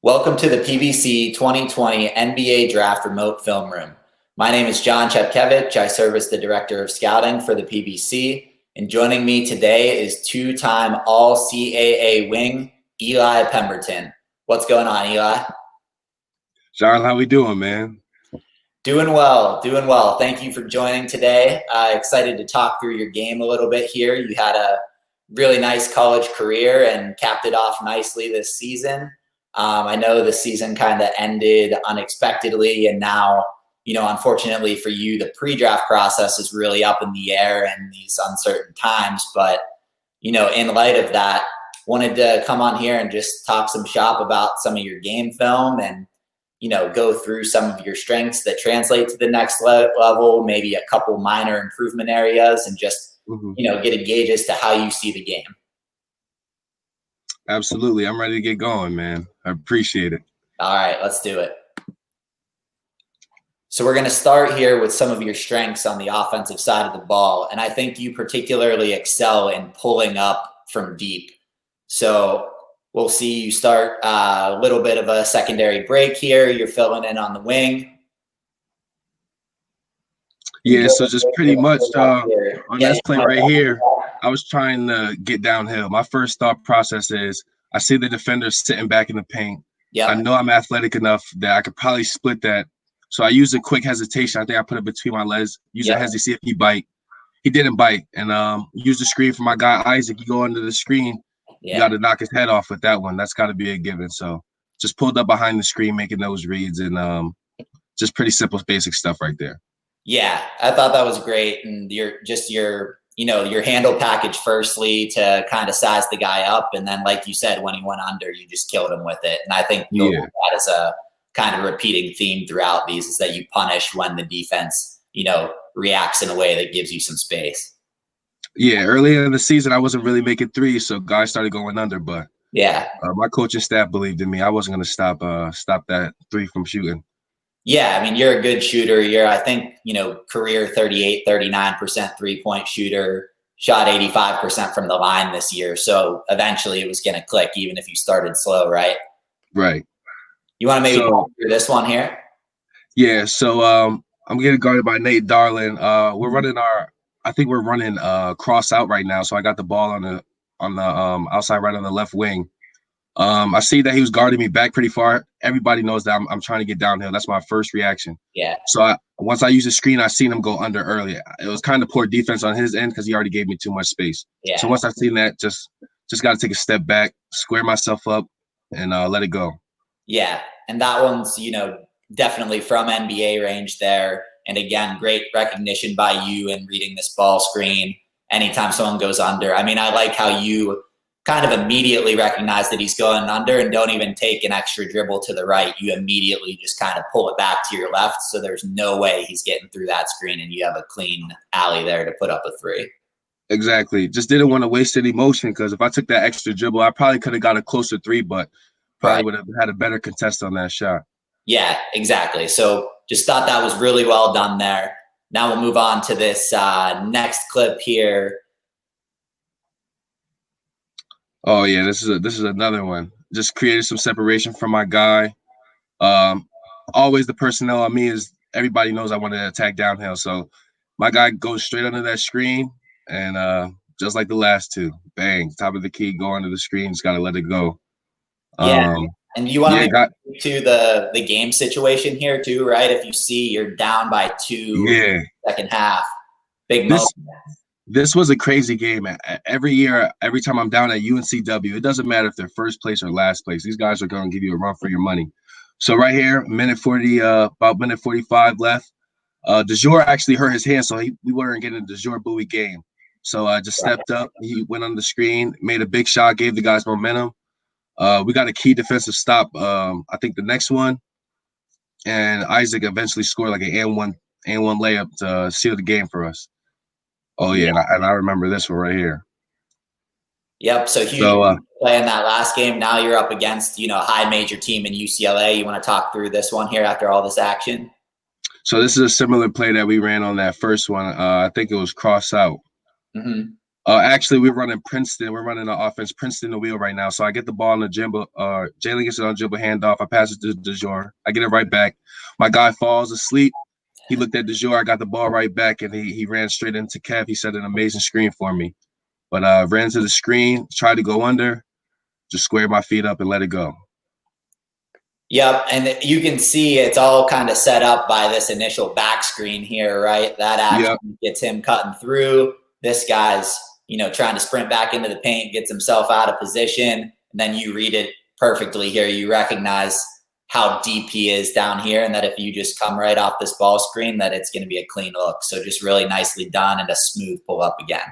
Welcome to the PBC 2020 NBA Draft Remote Film Room. My name is Jon Chepkevich. I serve as the Director of Scouting for the PBC. And joining me today is two-time All-CAA wing, Eli Pemberton. What's going on, Eli? John, how we doing, man? Doing well, doing well. Thank you for joining today. Excited to talk through your game a little bit here. You had a really nice college career and capped it off nicely this season. I know the season kind of ended unexpectedly, and now, unfortunately for you, the pre-draft process is really up in the air in these uncertain times. But, in light of that, wanted to come on here and just talk some shop about some of your game film and, go through some of your strengths that translate to the next level, maybe a couple minor improvement areas, and just, get a gauge as to how you see the game. Absolutely. I'm ready to get going, man. I appreciate it. All right, let's do it. So we're going to start here with some of your strengths on the offensive side of the ball. And I think you particularly excel in pulling up from deep. So we'll see you start a little bit of a secondary break here. You're filling in on the wing. Yeah, so just pretty much on this play right here, I was trying to get downhill. My first thought process is I see the defender sitting back in the paint. Yep. I know I'm athletic enough that I could probably split that. So I used a quick hesitation. I think I put it between my legs, use a hesitation, see if he bite. He didn't bite. And use the screen for my guy, Isaac. You go under the screen, you got to knock his head off with that one. That's got to be a given. So just pulled up behind the screen, making those reads, and just pretty simple, basic stuff right there. Yeah, I thought that was great. And your handle package firstly to kind of size the guy up. And then, like you said, when he went under, you just killed him with it. And I think that is a kind of repeating theme throughout these, is that you punish when the defense, reacts in a way that gives you some space. Yeah, earlier in the season, I wasn't really making threes, so guys started going under. But my coaching staff believed in me. I wasn't going to stop that three from shooting. Yeah, I mean, you're a good shooter. You're, I think, career 38, 39% three-point shooter, shot 85% from the line this year. So eventually it was going to click, even if you started slow, right? Right. You want to maybe go through this one here? Yeah, so I'm getting guarded by Nate Darlin. We're running cross out right now. So I got the ball on the outside right on the left wing. I see that he was guarding me back pretty far. Everybody knows that I'm trying to get downhill. That's my first reaction. Yeah. So once I use the screen, I seen him go under early. It was kind of poor defense on his end because he already gave me too much space. Yeah. So once I seen that, just got to take a step back, square myself up, and let it go. Yeah, and that one's definitely from NBA range there. And again, great recognition by you in reading this ball screen. Anytime someone goes under, I mean, I like how you kind of immediately recognize that he's going under and don't even take an extra dribble to the right. You immediately just kind of pull it back to your left. So there's no way he's getting through that screen, and you have a clean alley there to put up a three. Exactly. Just didn't want to waste any motion, because if I took that extra dribble, I probably could have got a closer three, but probably would have had a better contest on that shot. Yeah, exactly. So just thought that was really well done there. Now we'll move on to this next clip here. Oh yeah, this is another one. Just created some separation from my guy. Always the personnel on me is everybody knows I want to attack downhill. So my guy goes straight under that screen, and just like the last two, bang, top of the key, go under the screen. Just gotta let it go. Yeah, and you want to get to the game situation here too, right? If you see you're down by two, second half, big moment. This was a crazy game. Every year, every time I'm down at UNCW, it doesn't matter if they're first place or last place. These guys are going to give you a run for your money. So right here, about minute 45 left. DeJour actually hurt his hand, so we weren't getting a DeJour buoy game. So I just stepped up. He went on the screen, made a big shot, gave the guys momentum. We got a key defensive stop, I think the next one. And Isaac eventually scored like an and one layup to seal the game for us. Oh yeah, and I remember this one right here. Yep. So huge play in that last game. Now you're up against a high major team in UCLA. You want to talk through this one here after all this action? So this is a similar play that we ran on that first one. I think it was cross out. Actually, we're running Princeton. We're running the offense Princeton the wheel right now. So I get the ball on the dribble. Jalen gets it on dribble handoff. I pass it to DeJour. I get it right back. My guy falls asleep. He looked at DeJour. I got the ball right back, and he ran straight into Kev. He set an amazing screen for me. But ran to the screen, tried to go under, just squared my feet up and let it go. Yep, and you can see it's all kind of set up by this initial back screen here, right? That action gets him cutting through. This guy's, trying to sprint back into the paint, gets himself out of position, and then you read it perfectly here. You recognize how deep he is down here, and that if you just come right off this ball screen, that it's going to be a clean look. So just really nicely done and a smooth pull up again.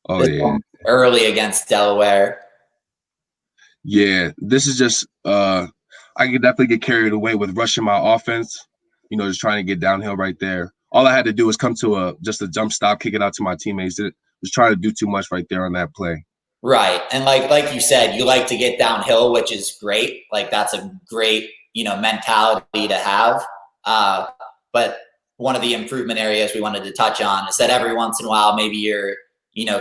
Oh, yeah. Early against Delaware. Yeah, this is just I could definitely get carried away with rushing my offense, just trying to get downhill right there. All I had to do was come to just a jump stop, kick it out to my teammates. It was trying to do too much right there on that play. Right. And like you said, you like to get downhill, which is great. Like that's a great, mentality to have. But one of the improvement areas we wanted to touch on is that every once in a while, maybe you're,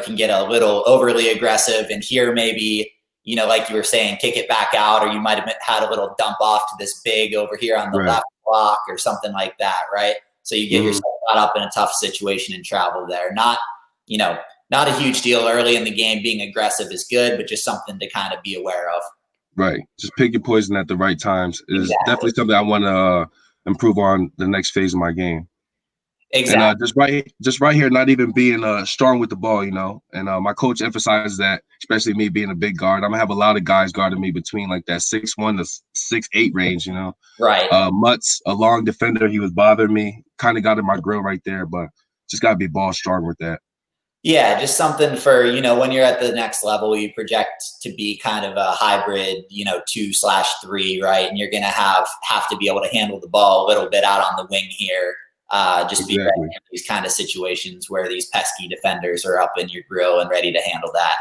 can get a little overly aggressive, and here maybe, like you were saying, kick it back out, or you might have had a little dump off to this big over here on the left block or something like that, right? So you get yourself caught up in a tough situation and travel there. Not a huge deal early in the game. Being aggressive is good, but just something to kind of be aware of. Right. Just pick your poison at the right times is definitely something I want to improve on the next phase of my game. Exactly. And just right here, not even being strong with the ball, And my coach emphasizes that, especially me being a big guard. I'm gonna have a lot of guys guarding me between like that 6'1" to 6'8" range, Right. Mutz, a long defender, he was bothering me. Kind of got in my grill right there, but just gotta be ball strong with that. Yeah, just something for, when you're at the next level, you project to be kind of a hybrid, 2/3, right? And you're gonna have to be able to handle the ball a little bit out on the wing here. Just be ready in these kind of situations where these pesky defenders are up in your grill and ready to handle that.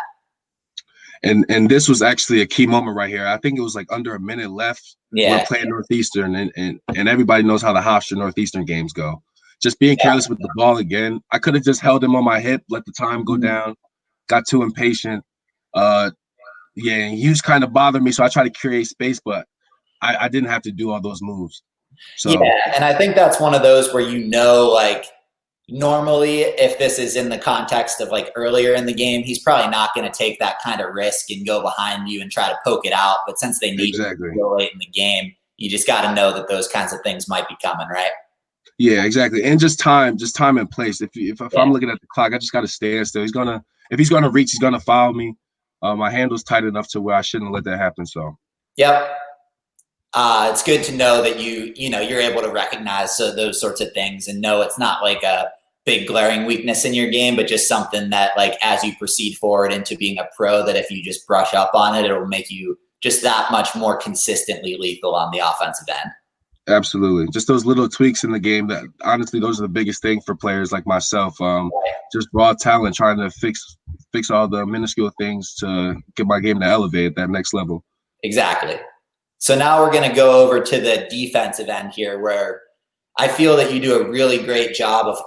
And this was actually a key moment right here. I think it was like under a minute left. Yeah. We're playing Northeastern, and everybody knows how the Hofstra Northeastern games go. Just being careless with the ball again. I could have just held him on my hip, let the time go down, got too impatient. And he was kind of bothering me, so I tried to create space, but I didn't have to do all those moves. So yeah, and I think that's one of those where like normally if this is in the context of like earlier in the game, he's probably not going to take that kind of risk and go behind you and try to poke it out. But since they need to go late in the game, you just got to know that those kinds of things might be coming, right? Yeah, exactly. And just time and place. If I'm looking at the clock, I just got to stand still. If he's gonna reach, he's gonna foul me. My handle's tight enough to where I shouldn't let that happen. So yep. It's good to know that you're able to recognize those sorts of things and know it's not like a big glaring weakness in your game, but just something that like as you proceed forward into being a pro, that if you just brush up on it, it'll make you just that much more consistently lethal on the offensive end. Absolutely. Just those little tweaks in the game that honestly, those are the biggest thing for players like myself. Just raw talent, trying to fix all the minuscule things to get my game to elevate at that next level. Exactly. So now we're going to go over to the defensive end here, where I feel that you do a really great job of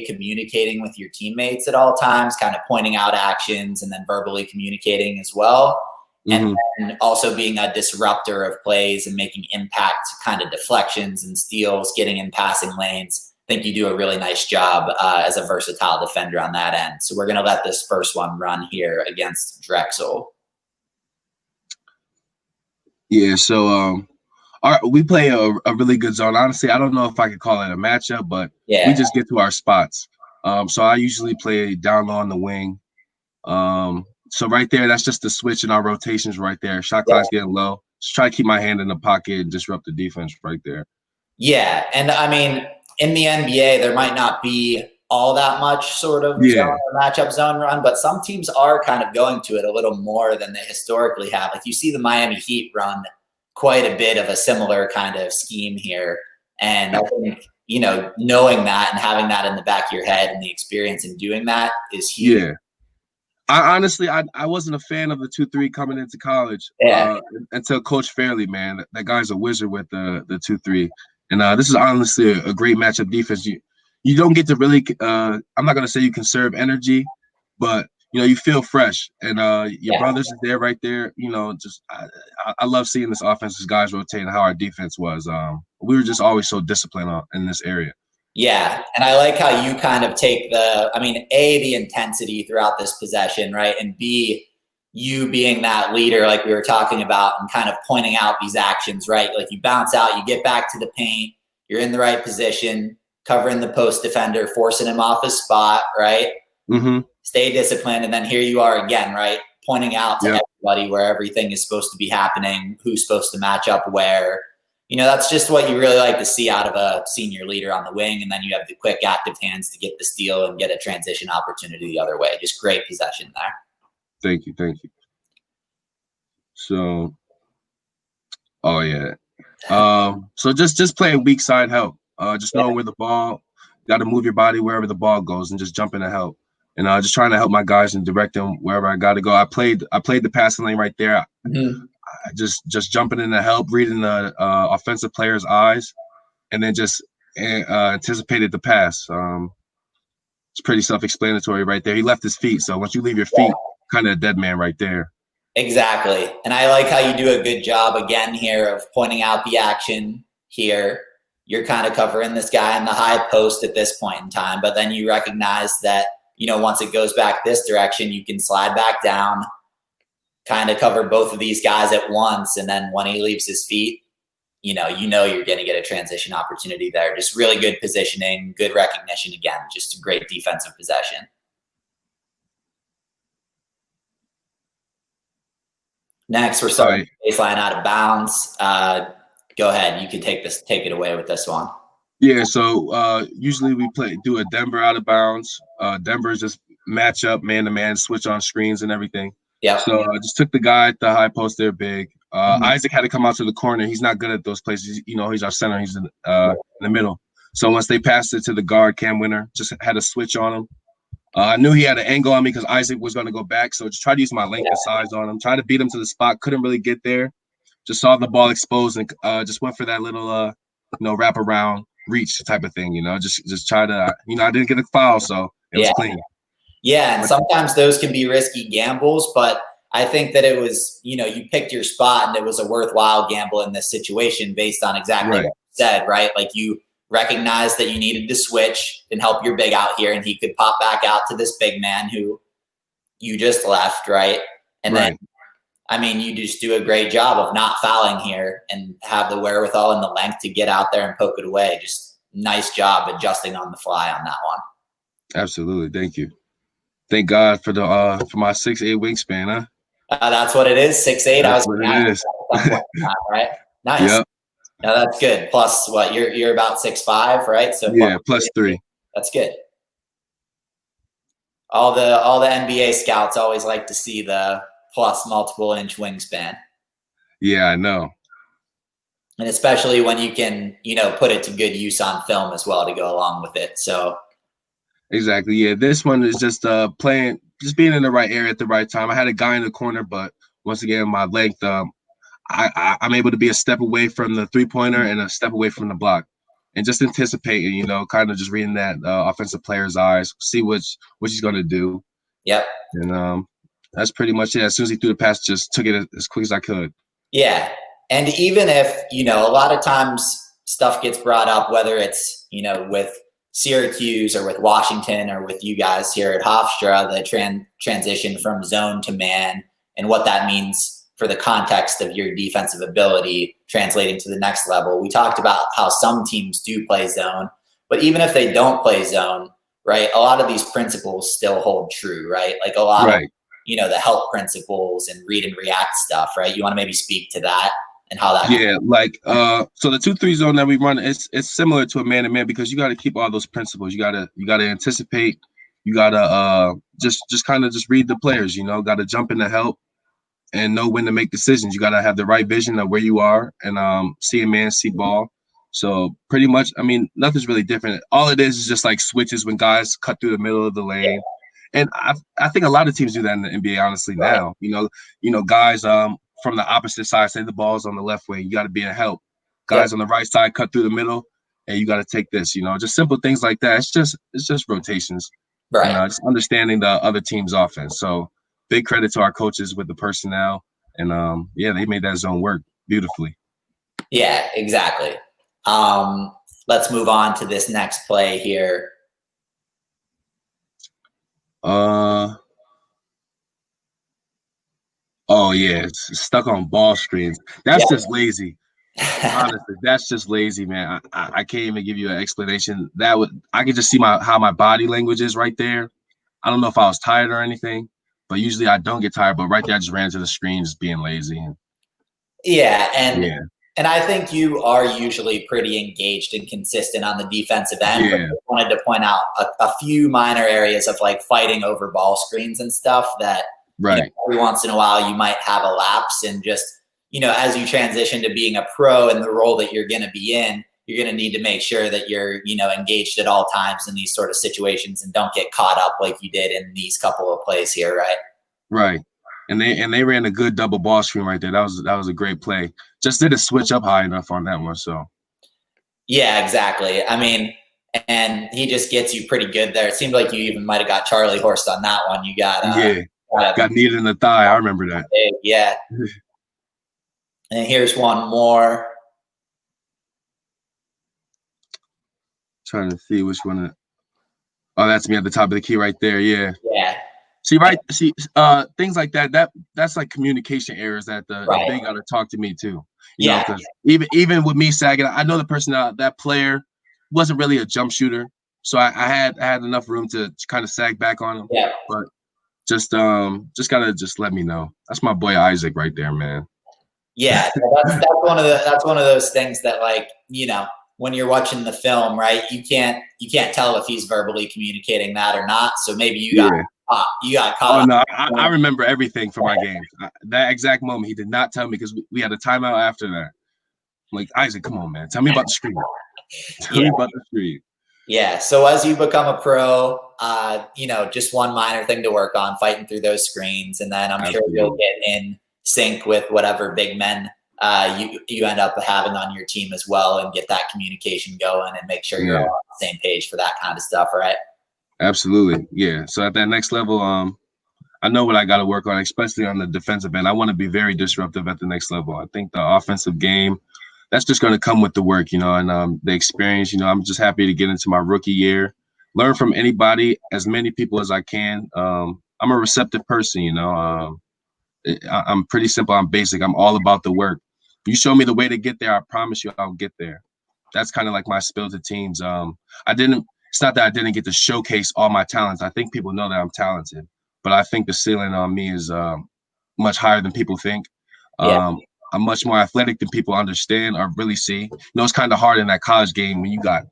communicating with your teammates at all times, kind of pointing out actions and then verbally communicating as well. And then also being a disruptor of plays and making impact kind of deflections and steals, getting in passing lanes. I think you do a really nice job as a versatile defender on that end. So we're going to let this first one run here against Drexel. Yeah, so we play a really good zone. Honestly, I don't know if I could call it a matchup, but we just get to our spots. So I usually play down low on the wing. So right there, that's just the switch in our rotations right there. Shot clock's getting low. Just try to keep my hand in the pocket and disrupt the defense right there. Yeah, and I mean, in the NBA, there might not be all that much sort of matchup zone run, but some teams are kind of going to it a little more than they historically have. Like you see the Miami Heat run quite a bit of a similar kind of scheme here. And I think, knowing that and having that in the back of your head and the experience in doing that is huge. Yeah. I wasn't a fan of the 2-3 coming into college until Coach Fairley, man. That guy's a wizard with the 2-3. And this is honestly a great matchup defense. you don't get to really. I'm not gonna say you conserve energy, but you feel fresh, and your brothers is there right there. Just I love seeing this offense, as guys rotating. How our defense was. We were just always so disciplined in this area. Yeah, and I like how you kind of take the intensity throughout this possession, right? And B, you being that leader like we were talking about and kind of pointing out these actions, right? Like you bounce out, you get back to the paint, you're in the right position, covering the post defender, forcing him off his spot, right? Mm-hmm. Stay disciplined, and then here you are again, right? Pointing out to everybody where everything is supposed to be happening, who's supposed to match up where. That's just what you really like to see out of a senior leader on the wing. And then you have the quick, active hands to get the steal and get a transition opportunity the other way. Just great possession there. Thank you. So, oh yeah. So just playing weak side help. Just knowing where the ball, got to move your body wherever the ball goes and just jump in to help. And just trying to help my guys and direct them wherever I got to go. I played the passing lane right there. Mm-hmm. Just jumping in to help, reading the offensive player's eyes, and then just anticipated the pass. It's pretty self-explanatory right there. He left his feet, so once you leave your feet, kind of a dead man right there. Exactly, and I like how you do a good job again here of pointing out the action here. You're kind of covering this guy in the high post at this point in time, but then you recognize that, once it goes back this direction, you can slide back down, kind of cover both of these guys at once. And then when he leaves his feet, you're going to get a transition opportunity there. Just really good positioning, good recognition. Again, just a great defensive possession. Next, we're starting baseline out of bounds. Go ahead. You can take it away with this one. Yeah. So usually we do a Denver out of bounds. Denver's just match up man to man, switch on screens and everything. Yeah. So I just took the guy at the high post there big. Isaac had to come out to the corner. He's not good at those places. He's our center. He's in the middle. So once they passed it to the guard, Cam Winter, just had a switch on him. I knew he had an angle on me because Isaac was going to go back. So just tried to use my length and size on him. Tried to beat him to the spot. Couldn't really get there. Just saw the ball exposed and just went for that little, wrap around reach type of thing. Just try to, I didn't get a foul, so it was clean. Yeah, and sometimes those can be risky gambles, but I think that it was, you picked your spot and it was a worthwhile gamble in this situation based on exactly what you said, right? Like you recognized that you needed to switch and help your big out here, and he could pop back out to this big man who you just left, right? And then, you just do a great job of not fouling here and have the wherewithal and the length to get out there and poke it away. Just nice job adjusting on the fly on that one. Absolutely. Thank you. Thank God for for my 6'8" wingspan, huh? That's what it is, 6'8". That's what it is. Right? Nice. Yep. No, that's good. Plus, what you're about 6'5", right? So yeah, +3. That's good. All the NBA scouts always like to see the plus multiple inch wingspan. Yeah, I know. And especially when you can, put it to good use on film as well to go along with it. So. Exactly. Yeah, this one is just being in the right area at the right time. I had a guy in the corner, but once again, my length, I'm able to be a step away from the 3-pointer and a step away from the block, and just anticipating, kind of just reading that offensive player's eyes, see what he's going to do. Yep. And that's pretty much it. As soon as he threw the pass, just took it as quick as I could. Yeah, and even if a lot of times stuff gets brought up, whether it's with Syracuse or with Washington or with you guys here at Hofstra, the transition from zone to man and what that means for the context of your defensive ability translating to the next level. We talked about how some teams do play zone, but even if they don't play zone, right, a lot of these principles still hold true, right? Like a lot of, the help principles and read and react stuff, right? You want to maybe speak to that and how that. Yeah, so the 2-3 zone that we run, it's similar to a man-to-man because you got to keep all those principles. You gotta anticipate. You gotta just kind of just read the players. Got to jump in to help and know when to make decisions. You got to have the right vision of where you are and see a man, see ball. So pretty much, nothing's really different. All it is just like switches when guys cut through the middle of the lane. And I think a lot of teams do that in the NBA, honestly, now. Guys from the opposite side, say the ball's on the left wing, you got to be a help. Guys on the right side cut through the middle, hey, you got to take this, just simple things like that. It's just rotations and Right. just understanding the other team's offense. So big credit to our coaches with the personnel. And yeah, they made that zone work beautifully. Yeah, exactly. Let's move on to this next play here. Oh yeah, it's stuck on ball screens. That's Yeah. just lazy. Honestly, that's just lazy, man. I can't even give you an explanation. I could just see how my body language is right there. I don't know if I was tired or anything, but usually I don't get tired. But right there, I just ran to the screen, just being lazy. Yeah, and Yeah, I think you are usually pretty engaged and consistent on the defensive end, but yeah, I wanted to point out a few minor areas of like fighting over ball screens and stuff that, right, every once in a while you might have a lapse, and just, as you transition to being a pro in the role that you're going to be in, you're going to need to make sure that you're, engaged at all times in these sort of situations and don't get caught up like you did in these couple of plays here, right? right. And they ran a good double ball screen right there. That was a great play. Just didn't switch up high enough on that one. So Yeah, exactly. I mean, and he just gets you pretty good there. It seemed like you even might have got Charlie Horst on that one. You yeah, got got kneed in the thigh. I remember that. yeah. And here's one more. Trying to see which one. Oh, that's me at the top of the key right there. Yeah. Yeah. See, things like that's like communication errors that the Right. big got to talk to me too, Yeah. because even with me sagging, I know the person that player wasn't really a jump shooter, so I had enough room to kind of sag back on him, Yeah. but just gotta just let me know. That's my boy Isaac right there, man. Yeah. That's one of those things that, like, when you're watching the film, right, you can't tell if he's verbally communicating that or not. So maybe Yeah. you got caught Oh up. no, I remember everything from my games. That exact moment, he did not tell me because we had a timeout after that. I'm like, Isaac, come on, man, tell me about the screen. Tell Yeah. me about the screen. Yeah. So as you become a pro, just one minor thing to work on, fighting through those screens, and then I'm sure you'll Absolutely. get in sync with whatever big men you end up having on your team as well, and get that communication going, and make sure you're all Yeah, on the same page for that kind of stuff, right? absolutely. Yeah. So at that next level, I know what I got to work on, especially on the defensive end. I want to be very disruptive at the next level. I think the offensive game, that's just going to come with the work, and the experience. I'm just happy to get into my rookie year, learn from anybody, as many people as I can. I'm a receptive person, I'm pretty simple. I'm basic. I'm all about the work. You show me the way to get there, I promise you I'll get there. That's kind of like my spill to teams. It's not that I didn't get to showcase all my talents. I think people know that I'm talented, but I think the ceiling on me is much higher than people think. Yeah. I'm much more athletic than people understand or really see. It's kind of hard in that college game when you got,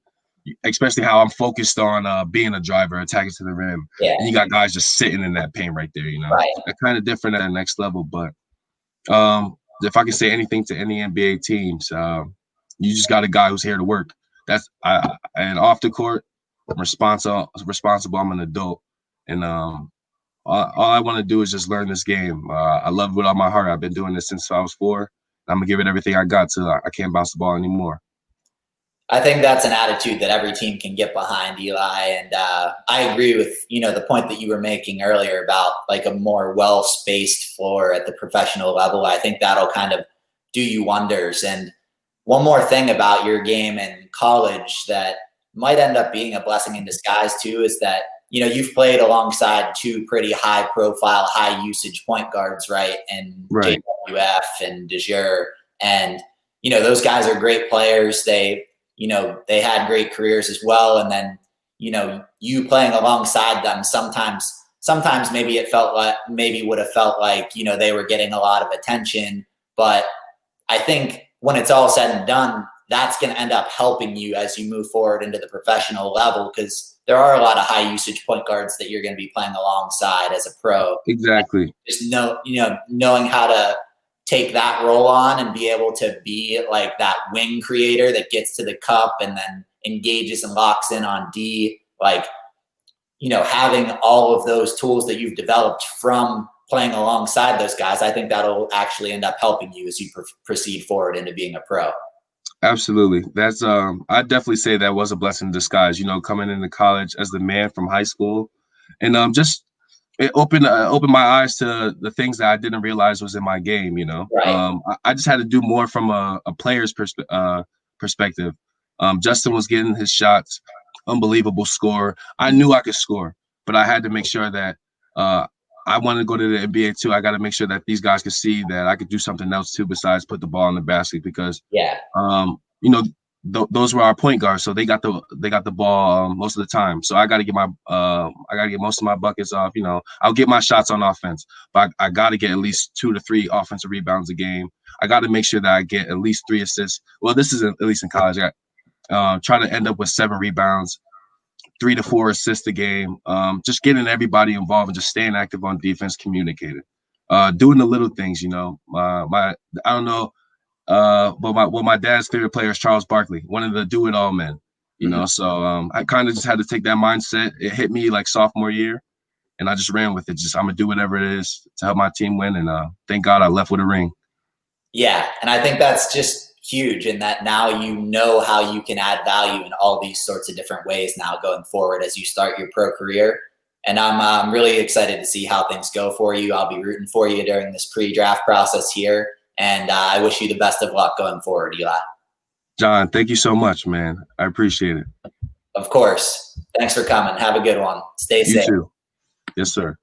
especially how I'm focused on being a driver, attacking to the rim, Yeah. and you got guys just sitting in that paint right there. Right. It's kind of different at the next level. But if I can say anything to any NBA teams, you just got a guy who's here to work. And off the court, I'm responsible. I'm an adult, and all I want to do is just learn this game. I love it with all my heart. I've been doing this since I was 4. I'm gonna give it everything I got till I can't bounce the ball anymore. I think that's an attitude that every team can get behind, Eli. And I agree with, the point that you were making earlier about like a more well-spaced floor at the professional level. I think that'll kind of do you wonders. And one more thing about your game in college that might end up being a blessing in disguise too is that, you've played alongside two pretty high profile, high usage point guards, right? And Right. JWF and DeJure. And, those guys are great players. They had great careers as well. And then, you playing alongside them, sometimes maybe would have felt like, they were getting a lot of attention. But I think when it's all said and done, that's going to end up helping you as you move forward into the professional level, because there are a lot of high usage point guards that you're going to be playing alongside as a pro. Exactly. Just knowing how to take that role on and be able to be like that wing creator that gets to the cup and then engages and locks in on D, like, having all of those tools that you've developed from playing alongside those guys, I think that'll actually end up helping you as you proceed forward into being a pro. Absolutely. That's I definitely say that was a blessing in disguise, you know, coming into college as the man from high school. And just it opened my eyes to the things that I didn't realize was in my game, you know. Right. I just had to do more from a player's perspective. Justin was getting his shots, unbelievable score. I Mhm. knew I could score, but I had to make sure that uh I wanted to go to the NBA too. I got to make sure that these guys could see that I could do something else too besides put the ball in the basket because Yeah. you know, those were our point guards, so they got the ball most of the time. So I gotta get most of my buckets off. You know, I'll get my shots on offense, but I got to get at least 2 to 3 offensive rebounds a game. I got to make sure that I get at least 3 assists. Well, this is at least in college. I try to end up with 7 rebounds, 3 to 4 assists a game. Just getting everybody involved and just staying active on defense, communicating, doing the little things. You know, my I don't know but my dad's favorite player is Charles Barkley, one of the do it all men. You Mhm. know, so I kind of just had to take that mindset. It hit me like sophomore year, and I just ran with it. Just I'm gonna do whatever it is to help my team win, and thank God I left with a ring. Yeah, and I think that's just huge in that now you know how you can add value in all these sorts of different ways now going forward as you start your pro career. And I'm really excited to see how things go for you. I'll be rooting for you during this pre-draft process here, and I wish you the best of luck going forward, Eli. John, thank you so much, man. I appreciate it. Of course. Thanks for coming. Have a good one. Stay You safe. too. Yes, sir.